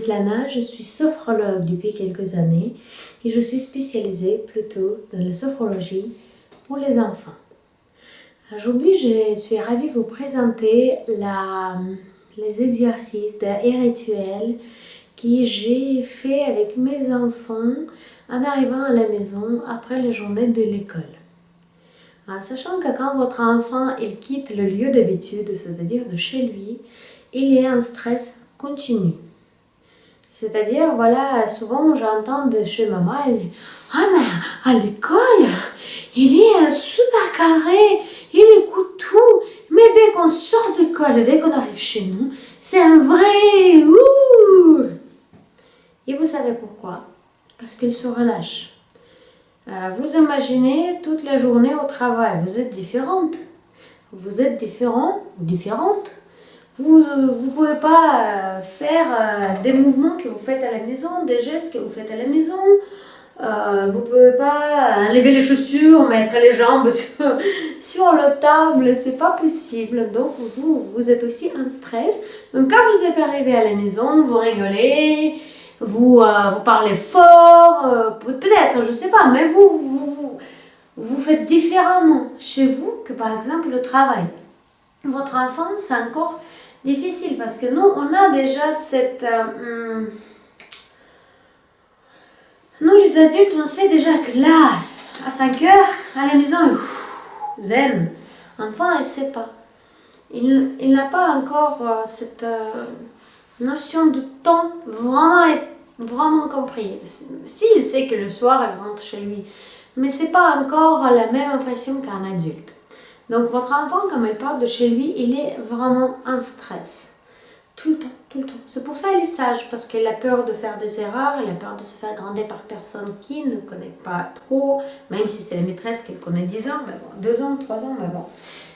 Svetlana, je suis sophrologue depuis quelques années et je suis spécialisée plutôt dans la sophrologie pour les enfants. Aujourd'hui, je suis ravie de vous présenter les exercices et rituels que j'ai fait avec mes enfants en arrivant à la maison après la journée de l'école. En sachant que quand votre enfant il quitte le lieu d'habitude, c'est-à-dire de chez lui, il y a un stress continu. C'est-à-dire, voilà, souvent j'entends de chez maman, elle dit « Ah mais à l'école, il est super carré, il écoute tout, mais dès qu'on sort d'école, dès qu'on arrive chez nous, c'est un vrai ouh !» Et vous savez pourquoi? Parce qu'il se relâche. Vous imaginez toute la journée au travail, vous êtes différente. Vous êtes différent ou différente. Vous ne pouvez pas faire des mouvements que vous faites à la maison, des gestes que vous faites à la maison. Vous ne pouvez pas lever les chaussures, mettre les jambes sur la table, c'est pas possible. Donc vous êtes aussi en stress. Donc quand vous êtes arrivé à la maison, vous rigolez, vous parlez fort, peut-être, je ne sais pas, mais vous faites différemment chez vous que par exemple le travail. Votre enfant, c'est encore difficile parce que nous, on a déjà cette... Nous, les adultes, on sait déjà que là, à 5 heures, à la maison, zen. L'enfant, il ne sait pas. Il n'a pas encore cette notion de temps vraiment compris. Si, il sait que le soir, elle rentre chez lui. Mais ce n'est pas encore la même impression qu'un adulte. Donc, votre enfant, quand il part de chez lui, il est vraiment en stress. Tout le temps, tout le temps. C'est pour ça qu'il est sage, parce qu'il a peur de faire des erreurs, il a peur de se faire gronder par personne qui ne connaît pas trop, même si c'est la maîtresse qu'elle connaît 10 ans, mais bon, 2 ans, 3 ans, mais bon.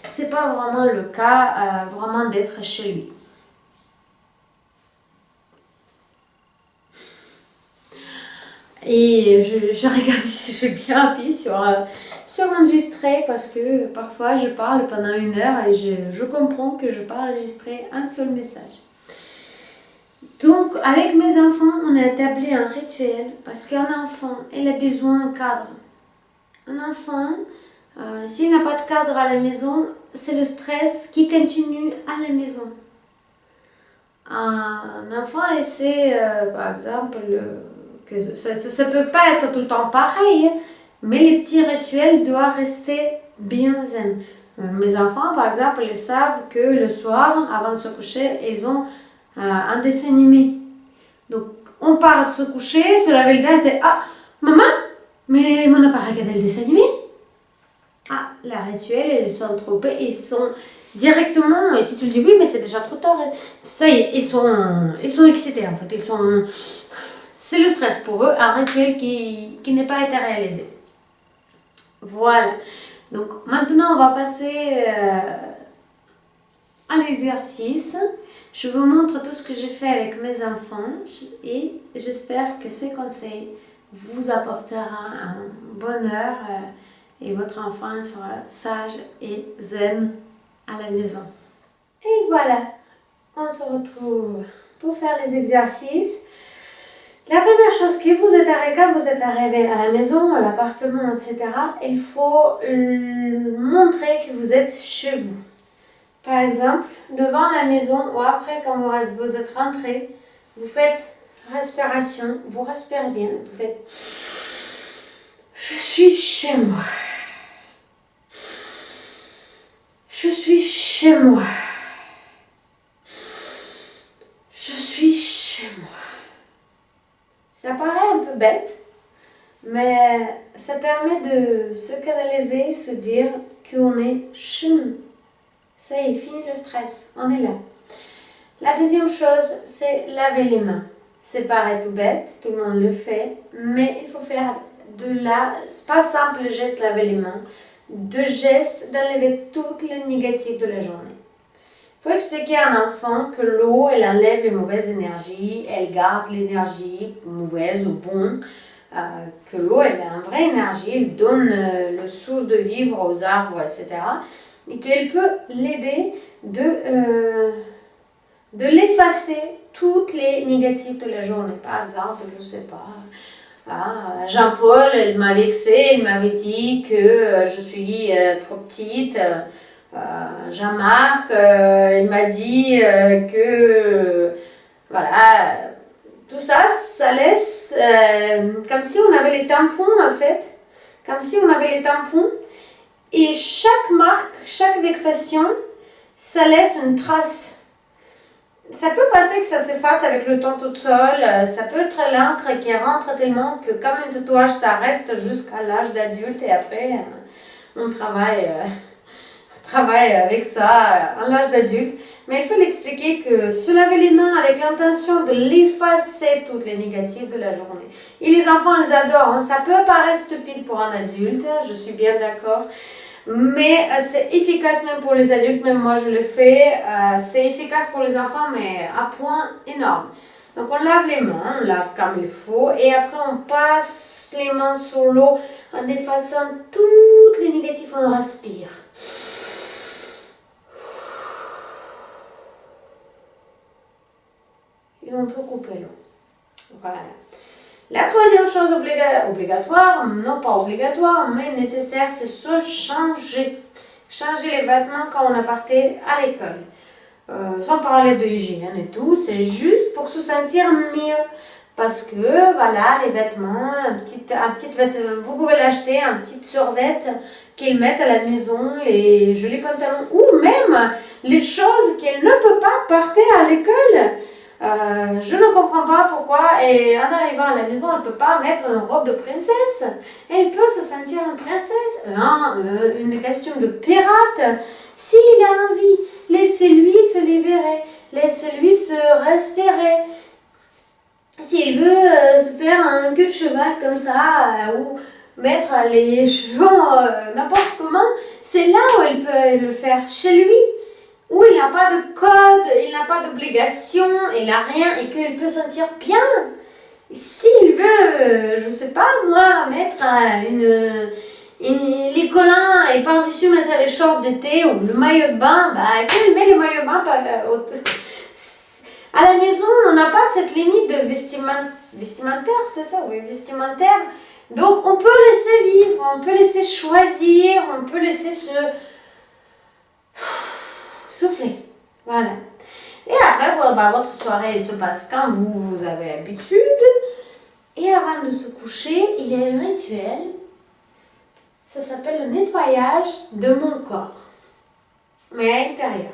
C'est pas vraiment le cas, vraiment d'être chez lui. Et je regarde si j'ai bien appuyé sur enregistrer parce que parfois je parle pendant 1 heure et je comprends que je peux enregistrer un seul message. Donc avec mes enfants, on a établi un rituel parce qu'un enfant, il a besoin d'un cadre. Un enfant, s'il n'a pas de cadre à la maison, c'est le stress qui continue à la maison. Un enfant, c'est par exemple... que ça ne peut pas être tout le temps pareil, mais les petits rituels doivent rester bien zen. Mes enfants, par exemple, ils savent que le soir, avant de se coucher, ils ont un dessin animé. Donc, on part se coucher, se laver les dents, et c'est « Ah, maman, mais on n'a pas regardé le dessin animé ?» Ah, le rituel, ils sont trompés, ils sont directement, et si tu le dis oui, mais c'est déjà trop tard, ça y est, ils sont excités en fait, c'est le stress pour eux, un rituel qui n'a pas été réalisé. Voilà. Donc maintenant, on va passer à l'exercice. Je vous montre tout ce que j'ai fait avec mes enfants et j'espère que ces conseils vous apporteront un bonheur et votre enfant sera sage et zen à la maison. Et voilà, on se retrouve pour faire les exercices. La première chose que vous êtes arrivé, quand vous êtes arrivé à la maison, à l'appartement, etc., il faut montrer que vous êtes chez vous. Par exemple, devant la maison ou après quand vous êtes rentré, vous faites respiration, vous respirez bien, vous faites « Je suis chez moi. Je suis chez moi. Je suis chez moi. » Ça paraît un peu bête, mais ça permet de se canaliser, se dire qu'on est chez nous. Ça y est, fini le stress, on est là. La deuxième chose, c'est laver les mains. C'est pareil tout bête, tout le monde le fait, mais il faut faire pas simple geste laver les mains, de gestes d'enlever toutes les négatives de la journée. Il faut expliquer à un enfant que l'eau, elle enlève les mauvaises énergies, elle garde l'énergie mauvaise ou bonne, que l'eau, elle a une vraie énergie, elle donne le source de vivre aux arbres, etc. Et qu'elle peut l'aider de de l'effacer, toutes les négatives de la journée. Par exemple, je ne sais pas, Jean-Paul, il m'a vexé, il m'avait dit que je suis trop petite. Jean-Marc, il m'a dit que, voilà, tout ça, ça laisse comme si on avait les tampons en fait, comme si on avait les tampons. Et chaque marque, chaque vexation, ça laisse une trace. Ça peut passer que ça s'efface avec le temps toute seule. Ça peut être l'encre qui rentre tellement que comme un tatouage, ça reste jusqu'à l'âge d'adulte. Et après, on travaille avec ça à l'âge d'adulte. Mais il faut l'expliquer que se laver les mains avec l'intention de l'effacer toutes les négatives de la journée. Et les enfants, ils adorent. Hein. Ça peut paraître stupide pour un adulte, je suis bien d'accord. Mais c'est efficace même pour les adultes, même moi je le fais. C'est efficace pour les enfants, mais à point énorme. Donc on lave les mains, on lave comme il faut, et après on passe les mains sur l'eau en effaçant toutes les négatives, on respire. Et on peut couper l'eau. Voilà. La troisième chose obligatoire, non pas obligatoire, mais nécessaire, c'est se changer. Changer les vêtements quand on est parti à l'école. Sans parler de hygiène et tout, c'est juste pour se sentir mieux. Parce que, voilà, les vêtements, un petit vêtement, vous pouvez l'acheter, un petit survêt qu'ils mettent à la maison, les jolis pantalons, ou même les choses qu'elle ne peut pas porter à l'école. Je ne comprends pas pourquoi, et en arrivant à la maison, elle ne peut pas mettre une robe de princesse. Elle peut se sentir une princesse, une costume de pirate. S'il a envie, laissez-lui se libérer, laissez-lui se respirer. S'il veut se faire un queue de cheval comme ça, ou mettre les cheveux n'importe comment, c'est là où il peut le faire, chez lui. Où il n'a pas de code, il n'a pas d'obligation, il n'a rien et qu'il peut sentir bien. S'il veut, je ne sais pas moi, mettre les collants et par-dessus mettre les shorts d'été ou le maillot de bain, qu'il met le maillot de bain à la maison, on n'a pas cette limite de vestimentaire, c'est ça, oui, vestimentaire. Donc on peut laisser vivre, on peut laisser choisir, on peut laisser souffler. Voilà. Et après, votre soirée, elle se passe quand vous avez l'habitude. Et avant de se coucher, il y a un rituel. Ça s'appelle le nettoyage de mon corps. Mais à l'intérieur.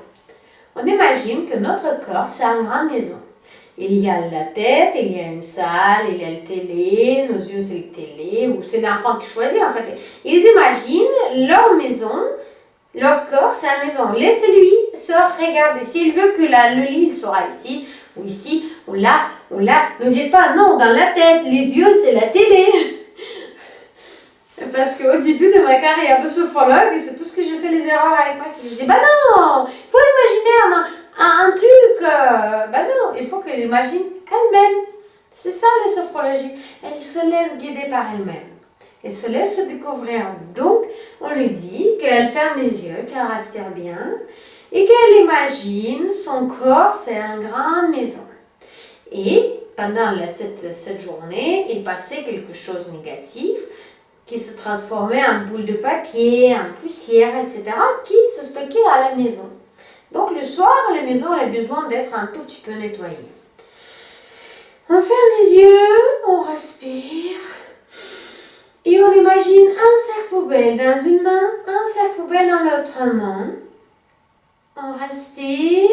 On imagine que notre corps, c'est une grande maison. Il y a la tête, il y a une salle, il y a la télé, nos yeux, c'est la télé, ou c'est l'enfant qui choisit en fait. Ils imaginent leur maison. Leur corps, c'est la maison. Laissez-lui se regarder. S'il veut que le lit sera ici, ou là. Ne dites pas non, dans la tête, les yeux, c'est la télé. Parce qu'au début de ma carrière de sophrologue, c'est tout ce que j'ai fait les erreurs avec ma fille. Je dis, non, il faut imaginer un truc. Non, il faut qu'elle imagine elle-même. C'est ça la sophrologie. Elle se laisse guider par elle-même. Elle se laisse se découvrir. Donc, on lui dit qu'elle ferme les yeux, qu'elle respire bien et qu'elle imagine son corps, c'est une grande maison. Et pendant cette journée, il passait quelque chose de négatif qui se transformait en boule de papier, en poussière, etc., qui se stockait à la maison. Donc, le soir, la maison a besoin d'être un tout petit peu nettoyée. On ferme les yeux, on respire. Et on imagine un sac poubelle dans une main, un sac poubelle dans l'autre main. On respire,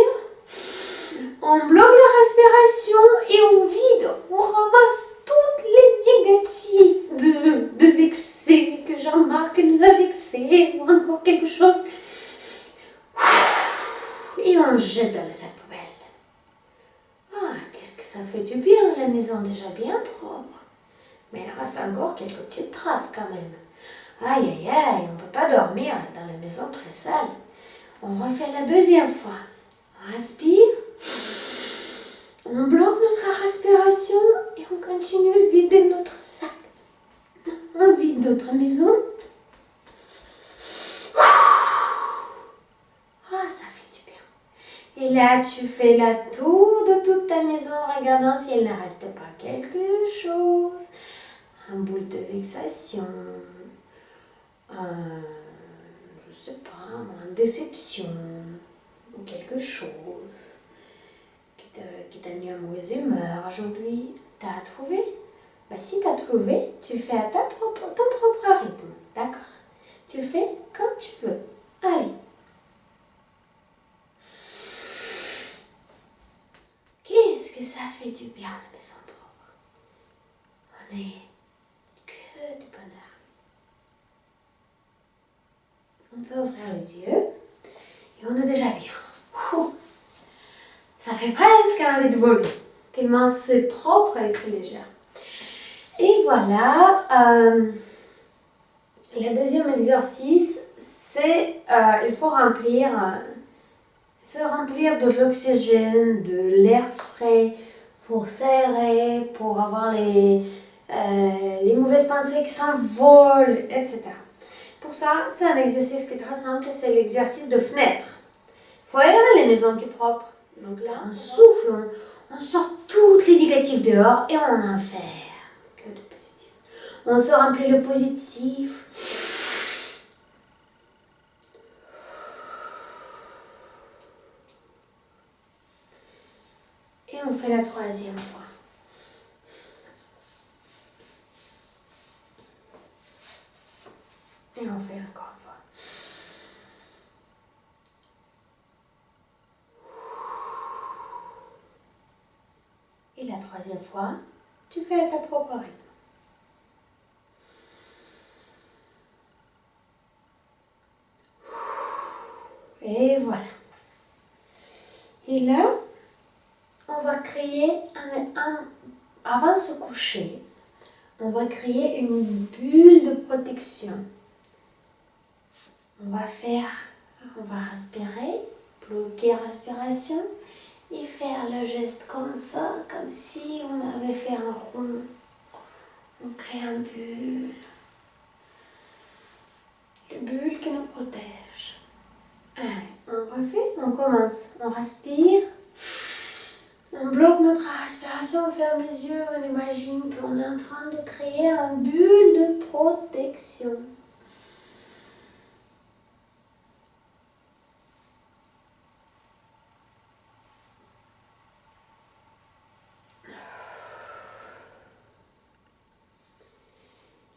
on bloque la respiration et on vide. On ramasse toutes les négatives de vexer, que Jean-Marc nous a vexé, ou encore quelque chose. Et on le jette dans le sac poubelle. Ah, qu'est-ce que ça fait du bien, la maison déjà bien propre. Mais il reste encore quelques petites traces quand même. Aïe, aïe, aïe, on ne peut pas dormir dans la maison très sale. On refait la deuxième fois. On respire. On bloque notre respiration et on continue de vider notre sac. On vide notre maison. Ah, ça fait du bien. Et Et là, tu fais la tour de toute ta maison en regardant si elle ne reste pas quelque chose. Un boule de vexation. Je sais pas, une déception. Ou quelque chose qui t'a mis en mauvaise humeur aujourd'hui. T'as trouvé? Bah, si t'as trouvé, tu fais à ton propre rythme. D'accord? Tu fais comme tu veux. Allez. Qu'est-ce que ça fait du bien, la maison propre? On est que du bonheur. On peut ouvrir les yeux et on est déjà bien. Ouh. Ça fait presque envie de voler, tellement c'est propre et c'est léger. Et voilà, le deuxième exercice, c'est il faut se remplir de l'oxygène, de l'air frais pour s'aérer, pour avoir les mauvaises pensées qui s'envolent, etc. Pour ça, c'est un exercice qui est très simple, c'est l'exercice de fenêtre. Il faut aérer les maisons qui sont propres. Donc là, on souffle, on sort toutes les négatives dehors et on en fait que de positif. On se remplit le positif. Et on fait la troisième fois. Et on fait encore une fois. Et la troisième fois, tu fais à ta propre rythme. Et voilà. Et là, on va créer avant de se coucher, on va créer une bulle de protection. On va respirer, bloquer la respiration et faire le geste comme ça, comme si on avait fait un rond. On crée une bulle. Une bulle qui nous protège. Allez, on refait, on commence. On respire. On bloque notre respiration, on ferme les yeux, on imagine qu'on est en train de créer une bulle de protection.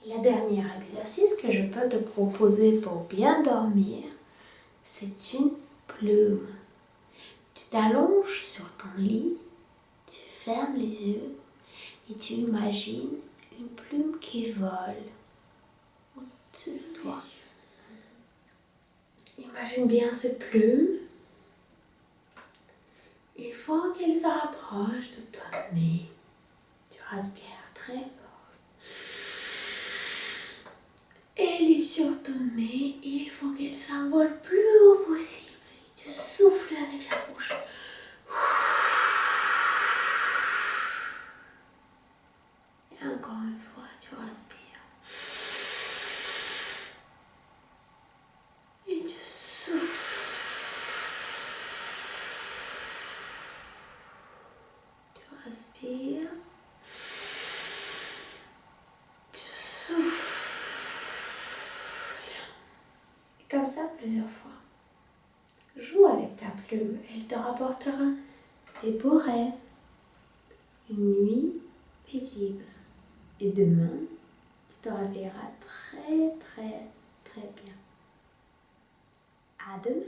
Le dernier exercice que je peux te proposer pour bien dormir, c'est une plume. Tu t'allonges sur ton lit, tu fermes les yeux et tu imagines une plume qui vole au-dessus de toi. Imagine bien cette plume. Il faut qu'elle se rapproche de ton nez. Tu respires très fort. Elle est sur ton nez et il faut qu'elle s'envole plus haut possible. Et tu souffles avec la bouche. Et encore une fois, tu respires. Et tu souffles. Tu respires. Tu souffles. Comme ça plusieurs fois. Joue avec ta plume, elle te rapportera des beaux rêves, une nuit paisible. Et demain, tu te réveilleras très très très bien. À demain.